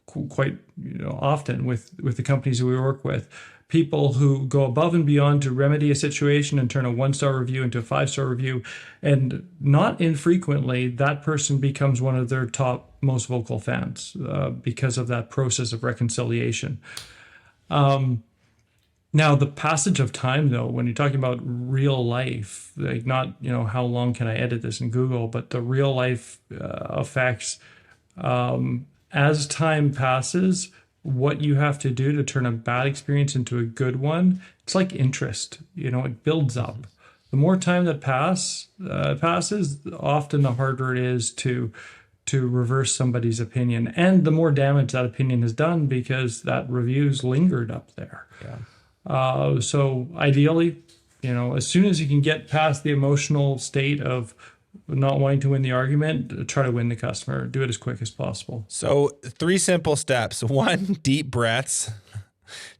quite often with the companies that we work with. People who go above and beyond to remedy a situation and turn a 1-star review into a 5-star review. And not infrequently, that person becomes one of their top most vocal fans because of that process of reconciliation. Now, the passage of time, though, when you're talking about real life, like not, how long can I edit this in Google, but the real life effects, as time passes, what you have to do to turn a bad experience into a good one, it's like interest, it builds up. The more time that passes, often the harder it is to reverse somebody's opinion. And the more damage that opinion has done because that review's lingered up there. Yeah. So ideally, as soon as you can get past the emotional state of not wanting to win the argument, try to win the customer. Do it as quick as possible. So 3 simple steps. 1, deep breaths.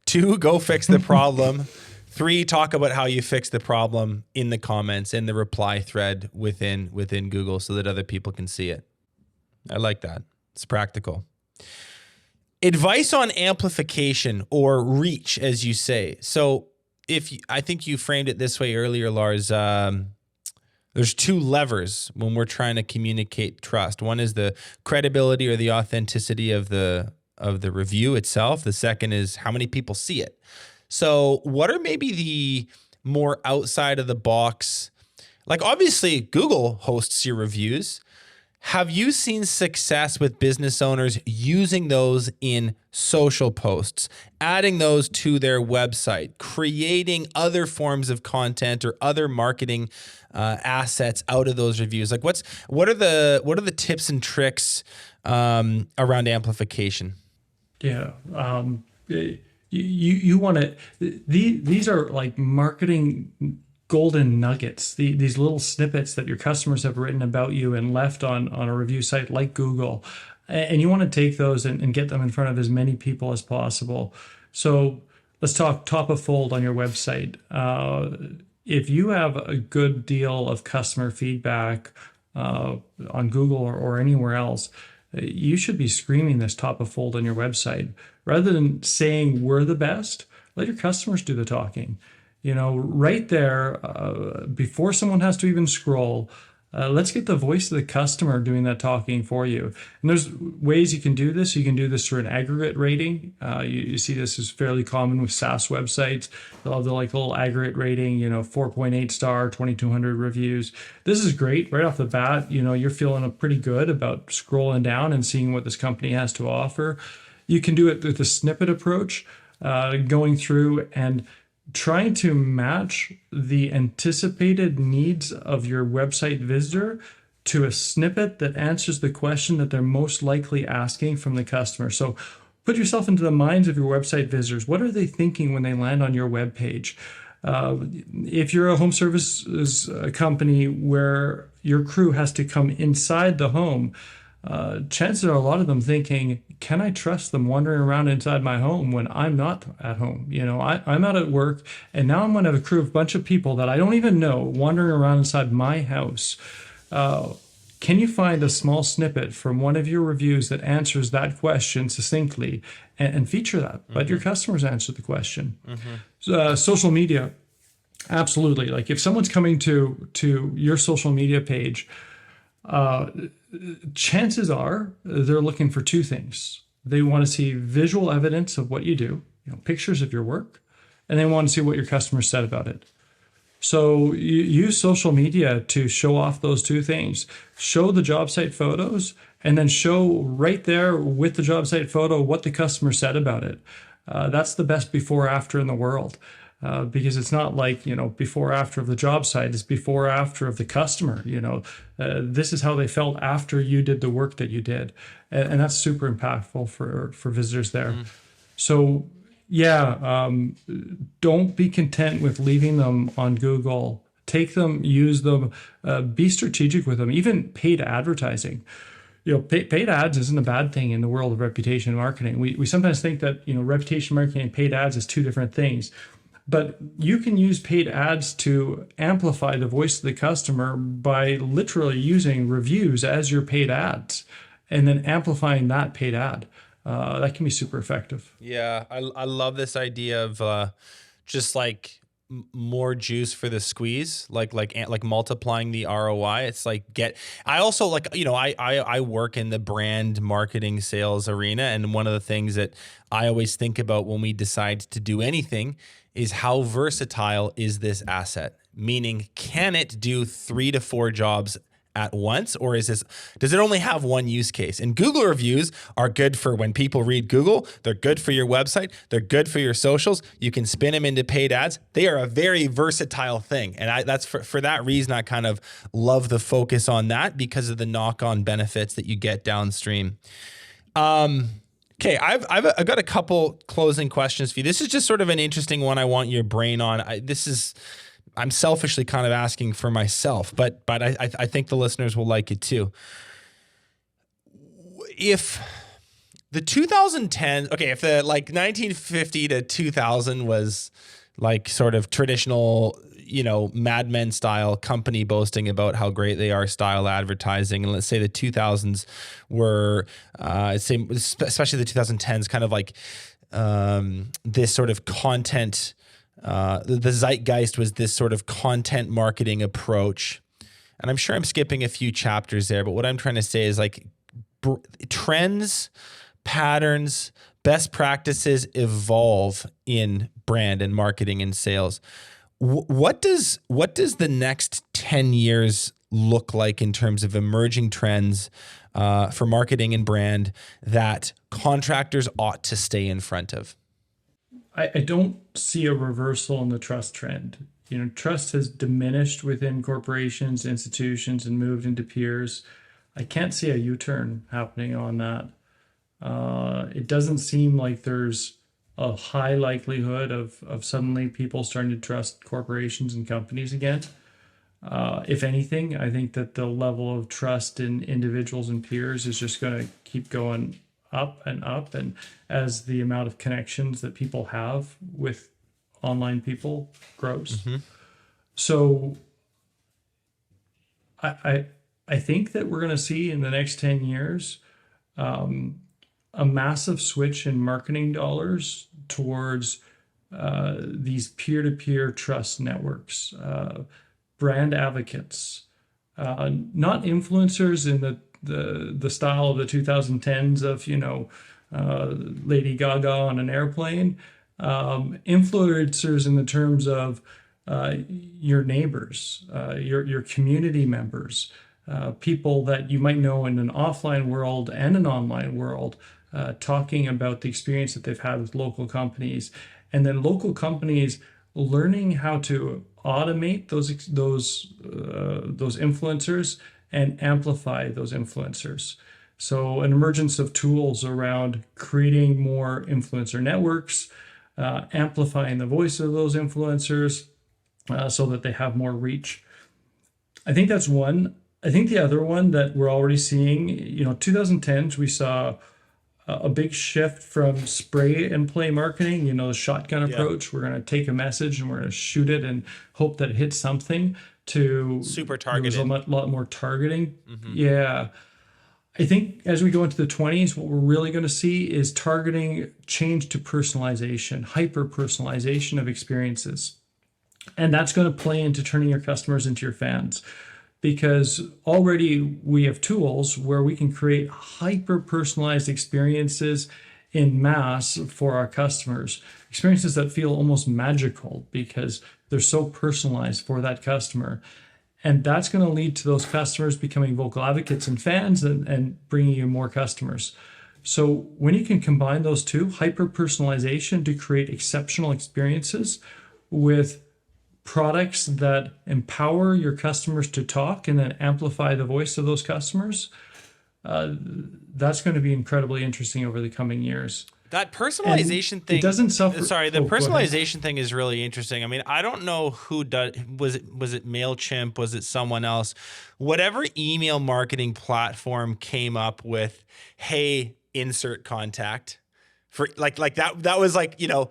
2, go fix the problem. 3, talk about how you fix the problem in the comments, in the reply thread within Google so that other people can see it. I like that. It's practical. Advice on amplification or reach, as you say. So I think you framed it this way earlier, Lars. There's 2 levers when we're trying to communicate trust. One is the credibility or the authenticity of the review itself. The second is how many people see it. So what are maybe the more outside of the box? Like obviously Google hosts your reviews. Have you seen success with business owners using those in social posts, adding those to their website, creating other forms of content or other marketing assets out of those reviews? Like what are the tips and tricks around amplification? Yeah. You want to, these are like marketing golden nuggets, these little snippets that your customers have written about you and left on a review site like Google. And you want to take those and get them in front of as many people as possible. So let's talk top of fold on your website. If you have a good deal of customer feedback on Google or anywhere else, you should be screaming this top of fold on your website. Rather than saying we're the best, let your customers do the talking. Right there, before someone has to even scroll, let's get the voice of the customer doing that talking for you. And there's ways you can do this. You can do this through an aggregate rating. You see this is fairly common with SaaS websites. They'll have the little aggregate rating, 4.8 star, 2,200 reviews. This is great right off the bat. You're feeling pretty good about scrolling down and seeing what this company has to offer. You can do it with a snippet approach, going through and trying to match the anticipated needs of your website visitor to a snippet that answers the question that they're most likely asking from the customer. So put yourself into the minds of your website visitors. What are they thinking when they land on your web page? If you're a home services company where your crew has to come inside the home, chances are a lot of them thinking, can I trust them wandering around inside my home when I'm not at home? I'm out at work and now I'm going to have a crew of a bunch of people that I don't even know wandering around inside my house. Can you find a small snippet from one of your reviews that answers that question succinctly and feature that? Let your customers answer the question. Social media, absolutely. Like if someone's coming to your social media page, chances are they're looking for 2 things. They want to see visual evidence of what you do, pictures of your work, and they want to see what your customers said about it. So you use social media to show off those two things. Show the job site photos and then show right there with the job site photo what the customer said about it. That's the best before after in the world. Because it's not like, before after of the job site, it's before after of the customer. This is how they felt after you did the work that you did. And that's super impactful for visitors there. So yeah, don't be content with leaving them on Google. Take them, use them, be strategic with them, even paid advertising. Paid ads isn't a bad thing in the world of reputation marketing. We sometimes think that, reputation marketing and paid ads is two different things. But you can use paid ads to amplify the voice of the customer by literally using reviews as your paid ads and then amplifying that paid ad. That can be super effective. Yeah, I love this idea of just like more juice for the squeeze, like multiplying the ROI. It's like I also like, I work in the brand marketing sales arena. And one of the things that I always think about when we decide to do anything is how versatile is this asset? Meaning, can it do 3 to 4 jobs at once, or does it only have one use case? And Google reviews are good for when people read Google. They're good for your website. They're good for your socials. You can spin them into paid ads. They are a very versatile thing. And that's for that reason, I kind of love the focus on that because of the knock-on benefits that you get downstream. Okay, I've got a couple closing questions for you. This is just sort of an interesting one I want your brain on. I'm selfishly kind of asking for myself, but I think the listeners will like it too. If the 2010s, if the 1950 to 2000 was like sort of traditional, Mad Men style company boasting about how great they are style advertising. And let's say the 2000s were, especially the 2010s, kind of like this sort of content, the zeitgeist was this sort of content marketing approach. And I'm sure I'm skipping a few chapters there, but what I'm trying to say is like trends, patterns, best practices evolve in brand and marketing and sales. What does the next 10 years look like in terms of emerging trends for marketing and brand that contractors ought to stay in front of? I don't see a reversal in the trust trend. Trust has diminished within corporations, institutions, and moved into peers. I can't see a U-turn happening on that. It doesn't seem like there's a high likelihood of suddenly people starting to trust corporations and companies again. If anything, I think that the level of trust in individuals and peers is just going to keep going up, and as the amount of connections that people have with online people grows. Mm-hmm. So I think that we're going to see in the next 10 years a massive switch in marketing dollars towards these peer-to-peer trust networks, brand advocates, not influencers in the style of the 2010s of, Lady Gaga on an airplane, influencers in the terms of your neighbors, your community members, people that you might know in an offline world and an online world, talking about the experience that they've had with local companies, and then local companies learning how to automate those influencers and amplify those influencers. So an emergence of tools around creating more influencer networks, amplifying the voice of those influencers so that they have more reach. I think that's one. I think the other one that we're already seeing, 2010s, we saw a big shift from spray and play marketing, the shotgun approach. We're going to take a message and we're going to shoot it and hope that it hits something, to super targeted. There's a lot more targeting. Mm-hmm. Yeah. I think as we go into the 20s, what we're really going to see is targeting change to personalization, hyper-personalization of experiences. And that's going to play into turning your customers into your fans. Because already we have tools where we can create hyper-personalized experiences in mass for our customers, experiences that feel almost magical because they're so personalized for that customer. And that's going to lead to those customers becoming vocal advocates and fans and bringing you more customers. So when you can combine those two, hyper-personalization to create exceptional experiences with products that empower your customers to talk and then amplify the voice of those customers, that's going to be incredibly interesting over the coming years. That personalization thing, it doesn't suffer. Sorry, the personalization thing is really interesting. I mean, I don't know who does. Was it MailChimp? Was it someone else? Whatever email marketing platform came up with, hey, insert contact. For like that was like, you know,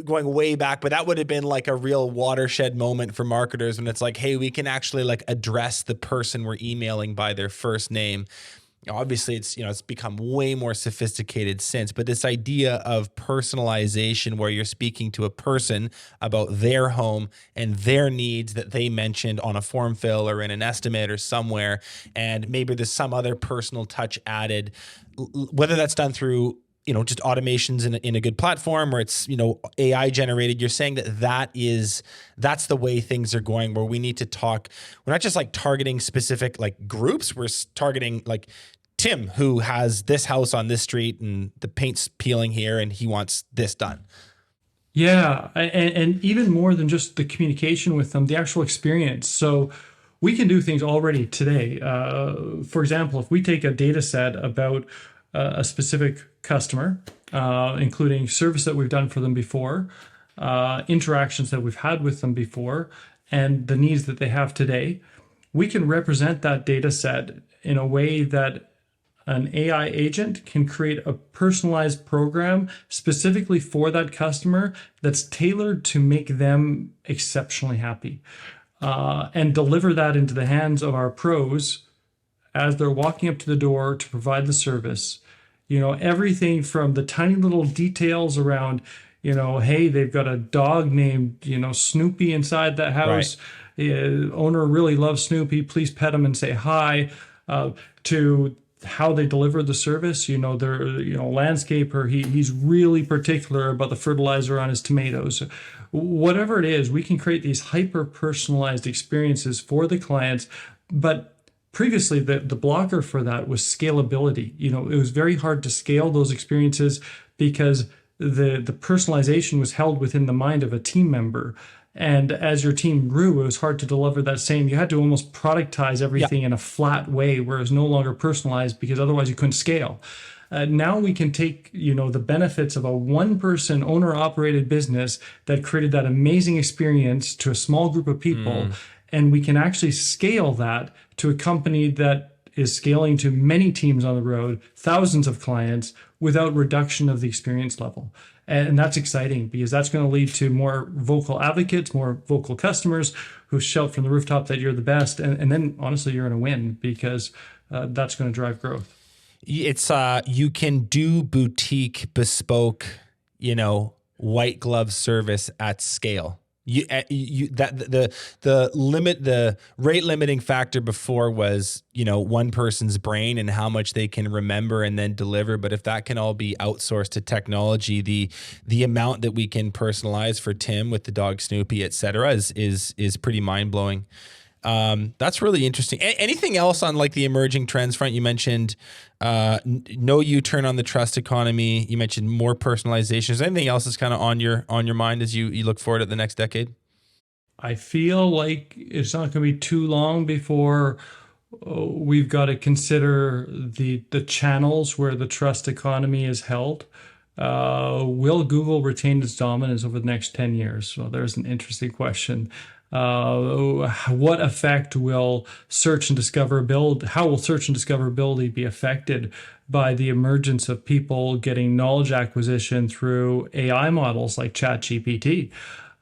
going way back, but that would have been like a real watershed moment for marketers when it's like, hey, we can actually like address the person we're emailing by their first name. Obviously, it's become way more sophisticated since, but this idea of personalization where you're speaking to a person about their home and their needs that they mentioned on a form fill or in an estimate or somewhere, and maybe there's some other personal touch added, whether that's done through just automations in a good platform or it's, AI generated. You're saying that's the way things are going, where we need to talk. We're not just like targeting specific like groups. We're targeting like Tim, who has this house on this street and the paint's peeling here and he wants this done. Yeah. And even more than just the communication with them, the actual experience. So we can do things already today. For example, if we take a data set about a specific customer, including service that we've done for them before, interactions that we've had with them before, and the needs that they have today, we can represent that data set in a way that an AI agent can create a personalized program specifically for that customer that's tailored to make them exceptionally happy, and deliver that into the hands of our pros as they're walking up to the door to provide the service. Everything from the tiny little details around, hey, they've got a dog named, Snoopy inside that house. Right. Owner really loves Snoopy. Please pet him and say hi. To how they deliver the service. Their, landscaper, he's really particular about the fertilizer on his tomatoes. Whatever it is, we can create these hyper-personalized experiences for the clients, but previously, the blocker for that was scalability. It was very hard to scale those experiences because the personalization was held within the mind of a team member. And as your team grew, it was hard to deliver that same. You had to almost productize everything in a flat way where it was no longer personalized because otherwise you couldn't scale. Now we can take, the benefits of a one-person owner-operated business that created that amazing experience to a small group of people. And we can actually scale that to a company that is scaling to many teams on the road, thousands of clients, without reduction of the experience level. And that's exciting because that's going to lead to more vocal advocates, more vocal customers who shout from the rooftop that you're the best. And then, honestly, you're going to win because that's going to drive growth. It's you can do boutique, bespoke, white glove service at scale. The rate limiting factor before was, one person's brain and how much they can remember and then deliver. But if that can all be outsourced to technology, the amount that we can personalize for Tim with the dog Snoopy, et cetera, is pretty mind blowing. That's really interesting. Anything else on like the emerging trends front? You mentioned no U-turn on the trust economy. You mentioned more personalization. Is there anything else that's kind of on your mind as you look forward at the next decade? I feel like it's not going to be too long before we've got to consider the channels where the trust economy is held. Will Google retain its dominance over the next 10 years? Well, there's an interesting question. What effect will search and discoverability? How will search and discoverability be affected by the emergence of people getting knowledge acquisition through AI models like ChatGPT?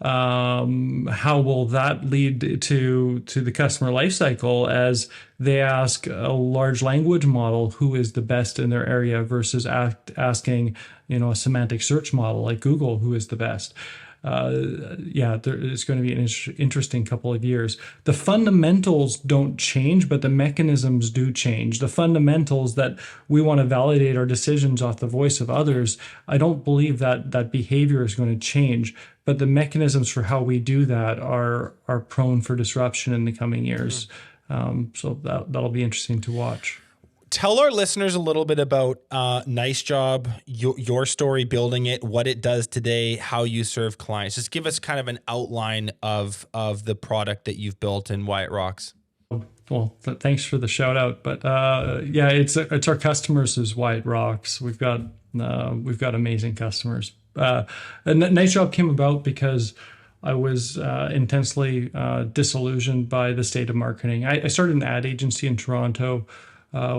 How will that lead to the customer lifecycle as they ask a large language model who is the best in their area versus asking a semantic search model like Google who is the best? it's going to be an interesting couple of years. The fundamentals don't change, but the mechanisms do change. The fundamentals that we want to validate our decisions off the voice of others, I don't believe that behavior is going to change, but the mechanisms for how we do that are prone for disruption in the coming years. So that'll be interesting to watch. Tell our listeners a little bit about NiceJob, your story building it, what it does today, how you serve clients. Just give us kind of an outline of the product that you've built and why it rocks. Well, thanks for the shout out, but it's our customers is why it rocks. We've got amazing customers. And NiceJob came about because I was intensely disillusioned by the state of marketing. I started an ad agency in Toronto.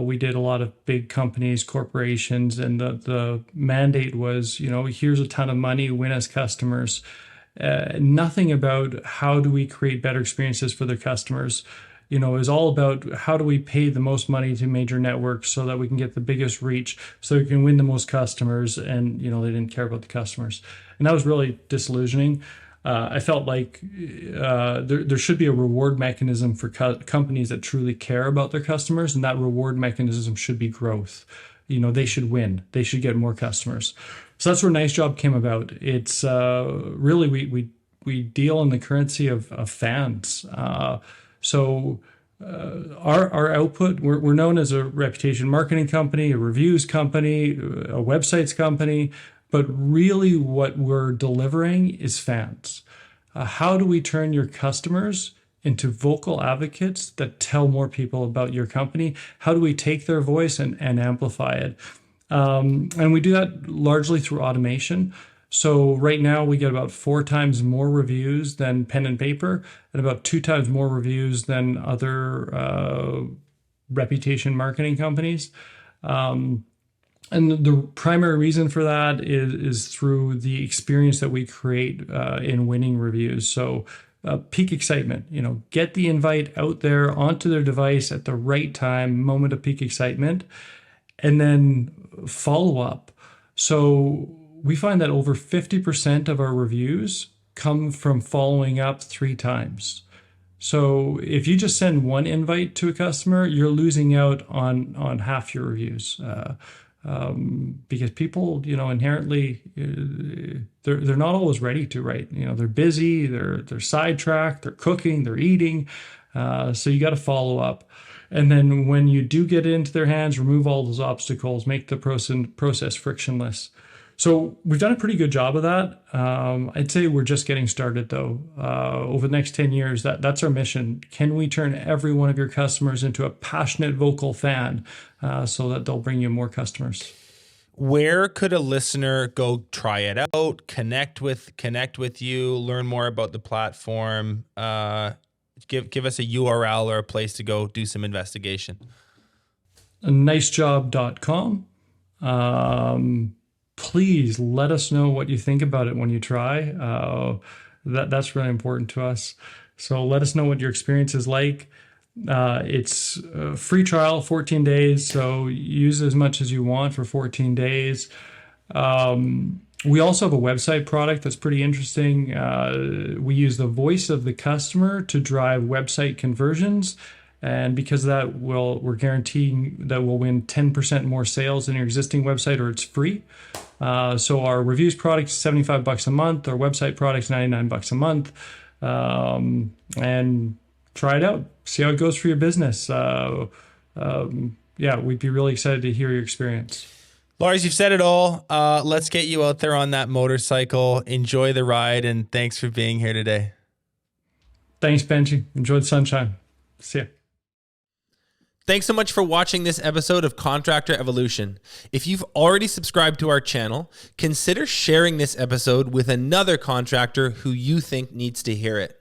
We did a lot of big companies, corporations, and the mandate was, here's a ton of money, win us customers. Nothing about how do we create better experiences for their customers. It was all about how do we pay the most money to major networks so that we can get the biggest reach, so we can win the most customers, and they didn't care about the customers. And that was really disillusioning. I felt like there should be a reward mechanism for companies that truly care about their customers, and that reward mechanism should be growth. They should win. They should get more customers. So that's where NiceJob came about. It's really we deal in the currency of fans. So our output, we're known as a reputation marketing company, a reviews company, a websites company. But really what we're delivering is fans. How do we turn your customers into vocal advocates that tell more people about your company? How do we take their voice and amplify it? And we do that largely through automation. So right now we get about 4 times more reviews than pen and paper, and about 2 times more reviews than other reputation marketing companies. And the primary reason for that is through the experience that we create in winning reviews. So peak excitement, get the invite out there onto their device at the right time, moment of peak excitement, and then follow up. So we find that over 50% of our reviews come from following up 3 times. So if you just send one invite to a customer, you're losing out on half your reviews. Because people, inherently, they're not always ready to write. They're busy, they're sidetracked, they're cooking, they're eating. So you got to follow up. And then when you do get it into their hands, remove all those obstacles, make the process frictionless. So we've done a pretty good job of that. I'd say we're just getting started, though. Over the next 10 years, that's our mission. Can we turn every one of your customers into a passionate vocal fan so that they'll bring you more customers? Where could a listener go try it out, connect with you, learn more about the platform? Give us a URL or a place to go do some investigation. NiceJob.com. Please let us know what you think about it when you try. That's really important to us. So let us know what your experience is like. It's a free trial, 14 days. So use as much as you want for 14 days. We also have a website product that's pretty interesting. We use the voice of the customer to drive website conversions. And because of that, we're guaranteeing that we'll win 10% more sales than your existing website, or it's free. So our reviews product is $75 a month. Our website product is $99 a month. And try it out. See how it goes for your business. We'd be really excited to hear your experience. Lars, you've said it all. Let's get you out there on that motorcycle. Enjoy the ride, and thanks for being here today. Thanks, Benji. Enjoy the sunshine. See ya. Thanks so much for watching this episode of Contractor Evolution. If you've already subscribed to our channel, consider sharing this episode with another contractor who you think needs to hear it.